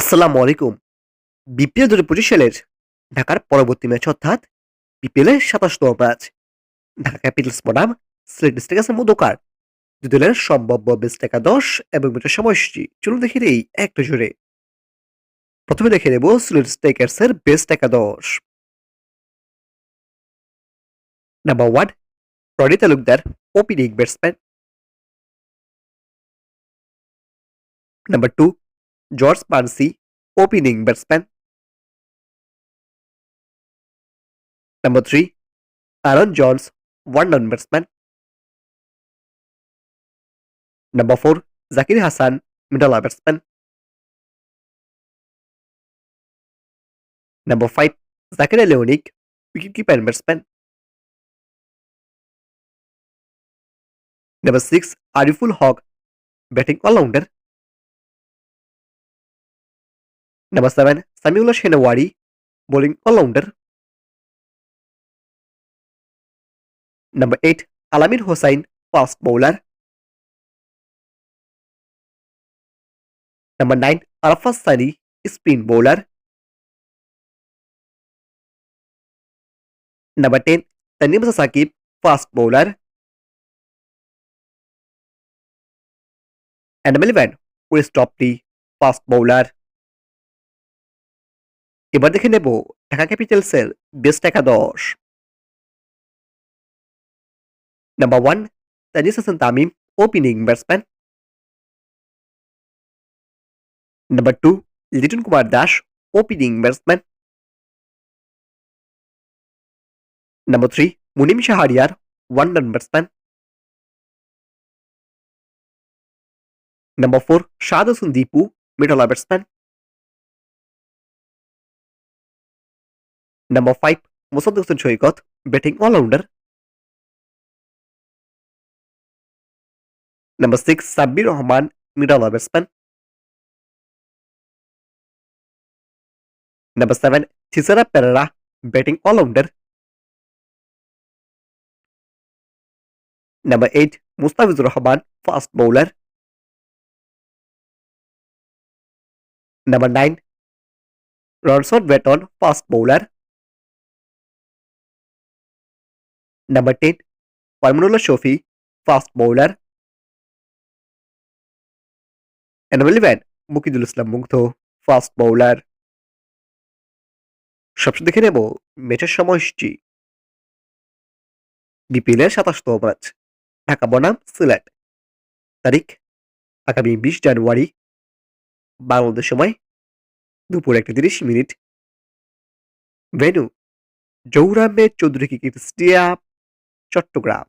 আসসালামু আলাইকুম। বিপিএল ২০২৫ সালের ঢাকার পরবর্তী ম্যাচ অর্থাৎ বিপিএলের ২৭তম ম্যাচ ঢাকা ক্যাপিটালস বনাম সিলেট স্ট্রাইকার্সের মধ্যকার দুই দলের সম্ভাব্য বেস্ট একাদশ এবং ম্যাচের সময়সূচি চলুন দেখে নেই এক নজরে। প্রথমে দেখে নেব সিলেট স্ট্রাইকার্সের বেস্ট একাদশ। Number 1 Roni Talukdar, opening batsman. Number 2 George Munsey, opening batsman. Number 3 Aaron Jones, one down batsman. Number 4 Zakir Hasan, middle batsman. Number 5 Zakaria Leonik, wicketkeeper and batsman. Number 6 Ariful Haq, batting all-rounder. Number 7 Samiullah Shenawari, bowling all-rounder. Number 8 Alamin Hossain, fast bowler. Number 9 Arafat Sani, spin bowler. Number 10 Tanim Saqib, fast bowler. And number 11 Chris Topley, fast bowler. এবার দেখে নেব ঢাকা ক্যাপিটালসের best একাদশ। Number 1 Tanzid Hasan Tamim, opening batsman. Number 2 Liton Kumar Das, opening batsman. Number 3 Munim Shahriar, one down batsman. Number 4 Shahadat Hossain Dipu, middle batsman. Number 5 Mosaddek Hossain Saikat, batting allrounder. Number 6 Sabbir Rahman, middle batsman. Number 7 Thisara Perera, batting allrounder. Number 8 Mustafizur Rahman, fast bowler. Number 9 Ronsford Beaton, fast bowler. Number 10 Farmanullah Shafi, fast bowler. And number 11 Mukidul Islam Mugdho, fast bowler. সবশেষে দেখে নেব ম্যাচের সময়সূচি। বিপিএলের ২৭তম match Dhaka বনাম সিলেট, তারিখ আগামী ২০ জানুয়ারি, বাংলাদেশ সময় দুপুর ১:৩০। Venue Zahur Ahmed Chowdhury cricket stadium, Chittagong.